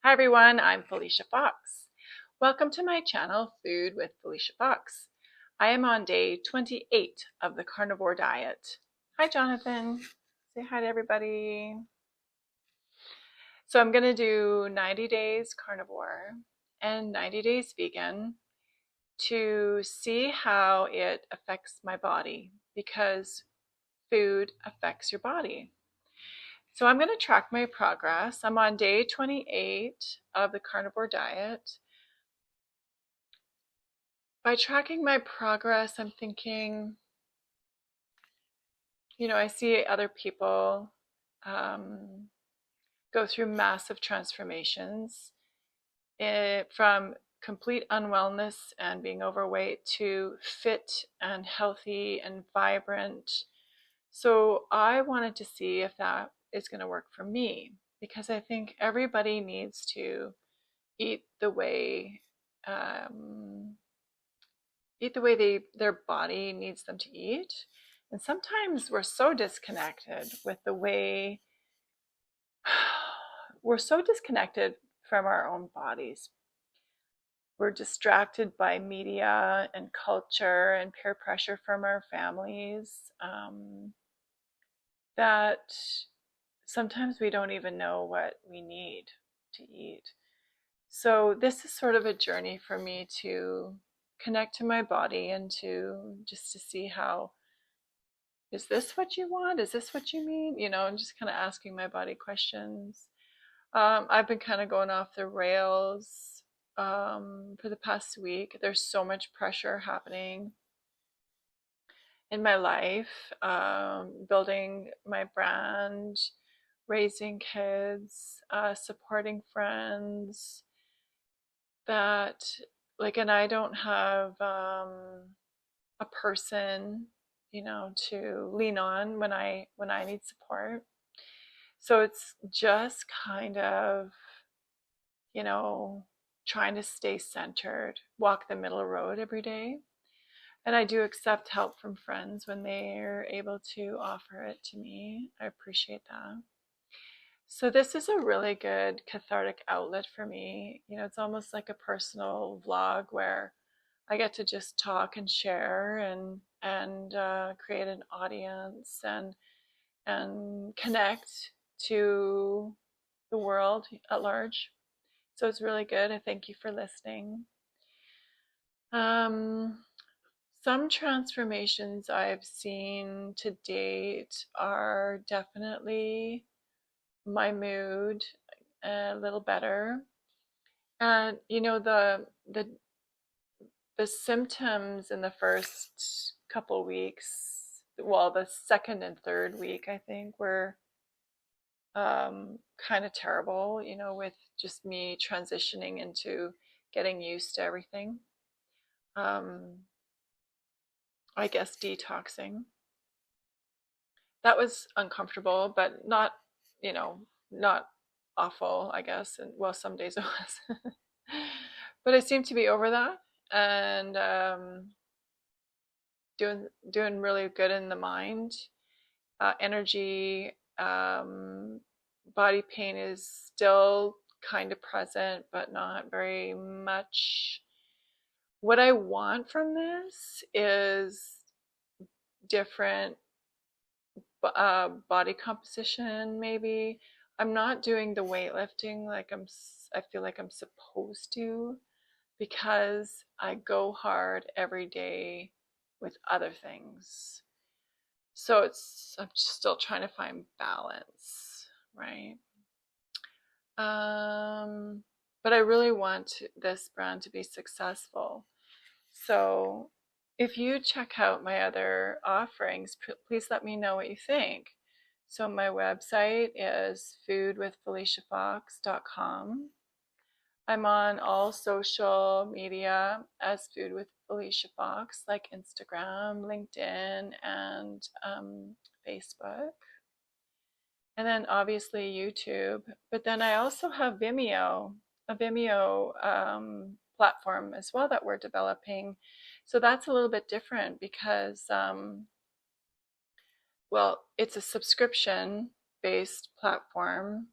Hi everyone, I'm Felicia Fox. Welcome to my channel, Food with Felicia Fox. I am on day 28 of the Carnivore Diet. Hi Jonathan, say hi to everybody. So I'm going to do 90 days carnivore and 90 days vegan to see how it affects my body because food affects your body. So I'm going to track my progress. I'm on day 28 of the Carnivore Diet. By tracking my progress, I'm thinking, I see other people go through massive transformations from complete unwellness and being overweight to fit and healthy and vibrant. So I wanted to see if that is going to work for me because I think everybody needs to eat the way their body needs them to eat. And sometimes we're so disconnected with the way we're so disconnected from our own bodies. We're distracted by media and culture and peer pressure from our families that sometimes we don't even know what we need to eat. So this is sort of a journey for me to connect to my body and to see how, is this what you want? Is this what you mean? I'm just kind of asking my body questions. I've been kind of going off the rails for the past week. There's so much pressure happening in my life, building my brand, raising kids, supporting friends that and I don't have a person, to lean on when I need support. So it's just kind of, trying to stay centered, walk the middle road every day. And I do accept help from friends when they're able to offer it to me. I appreciate that. So this is a really good cathartic outlet for me. It's almost like a personal vlog where I get to just talk and share and create an audience and connect to the world at large. So it's really good. I thank you for listening. Some transformations I've seen to date are definitely my mood a little better. And the symptoms in the first couple weeks, well, the second and third week, I think, were kind of terrible, with just me transitioning into getting used to everything. I guess detoxing. That was uncomfortable, but not, not awful, I guess. And well, some days it was. But I seem to be over that and doing really good in the mind. Energy, body pain is still kind of present, but not very much. What I want from this is different body composition, maybe. I'm not doing the weightlifting like I feel like I'm supposed to because I go hard every day with other things. So I'm still trying to find balance, right? But I really want this brand to be successful. So if you check out my other offerings, please let me know what you think. So my website is foodwithfeliciafox.com. I'm on all social media as Food with Felicia Fox, like Instagram, LinkedIn, and Facebook. And then obviously YouTube. But then I also have Vimeo, a Vimeo platform as well that we're developing. So that's a little bit different because, well, it's a subscription-based platform.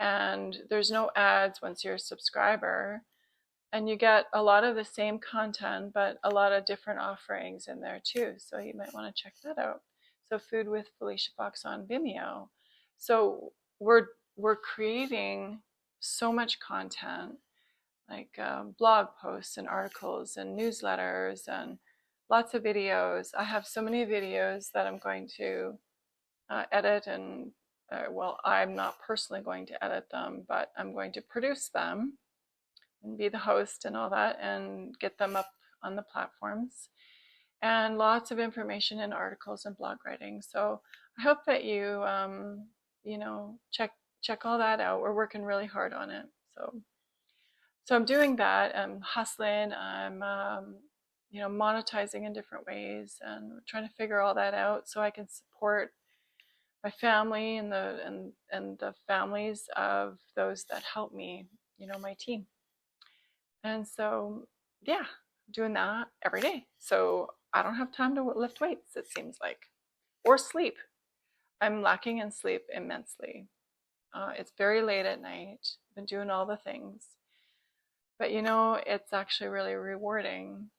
and there's no ads once you're a subscriber, and you get a lot of the same content but a lot of different offerings in there too, so you might want to check that out. So Food with Felicia Fox on Vimeo. So we're creating so much content, like blog posts and articles and newsletters and lots of videos. I have so many videos that I'm going to edit, and well, I'm not personally going to edit them, but I'm going to produce them and be the host and all that and get them up on the platforms, and lots of information and articles and blog writing. So I hope that you check all that out. We're working really hard on it. So I'm doing that. I'm hustling. I'm monetizing in different ways, and trying to figure all that out so I can support my family and the families of those that help me, my team. And so, yeah, doing that every day. So I don't have time to lift weights, it seems like, or sleep. I'm lacking in sleep immensely. It's very late at night. I've been doing all the things. But it's actually really rewarding.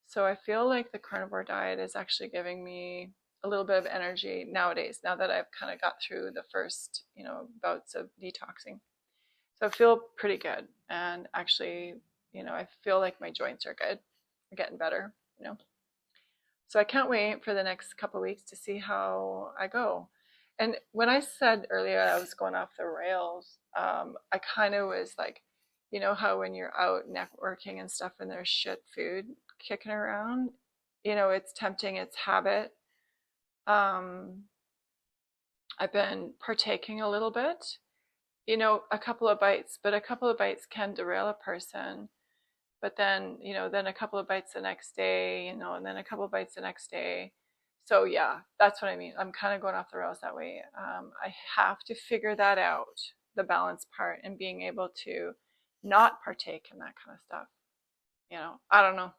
So I feel like the carnivore diet is actually giving me a little bit of energy nowadays, now that I've kind of got through the first, bouts of detoxing. So I feel pretty good. And actually, I feel like my joints are good. They're getting better. So I can't wait for the next couple of weeks to see how I go. And when I said earlier I was going off the rails, I kind of was like, how when you're out networking and stuff and there's shit food kicking around, it's tempting, it's habit. I've been partaking a little bit, a couple of bites, but a couple of bites can derail a person. But then, then a couple of bites the next day, and then a couple of bites the next day. So yeah, that's what I mean. I'm kind of going off the rails that way. I have to figure that out, the balance part, and being able to not partake in that kind of stuff. I don't know.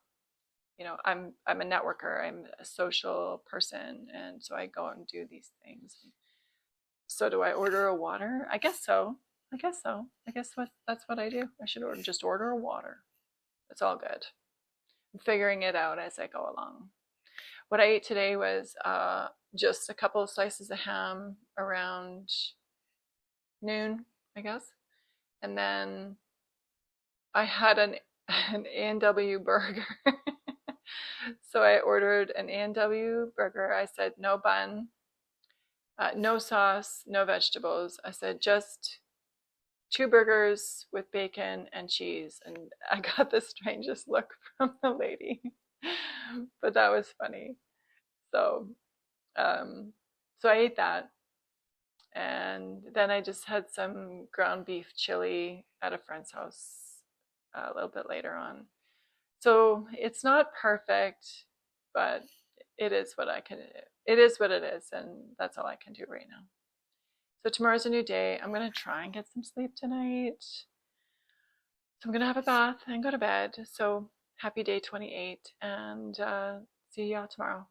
I'm a networker. I'm a social person, and so I go and do these things. So do I order a water? I guess so. I guess that's what I do. I should just order a water. It's all good. I'm figuring it out as I go along. What I ate today was just a couple of slices of ham around noon, I guess. And then I had an A&W burger. So I ordered an A&W burger. I said no bun, no sauce, no vegetables. I said just 2 burgers with bacon and cheese. And I got the strangest look from the lady. But that was funny. So so I ate that. And then I just had some ground beef chili at a friend's house a little bit later on. So it's not perfect, but it is what it is what it is, and that's all I can do right now. So tomorrow's a new day. I'm going to try and get some sleep tonight. So I'm going to have a bath and go to bed. So happy day 28, and see y'all tomorrow.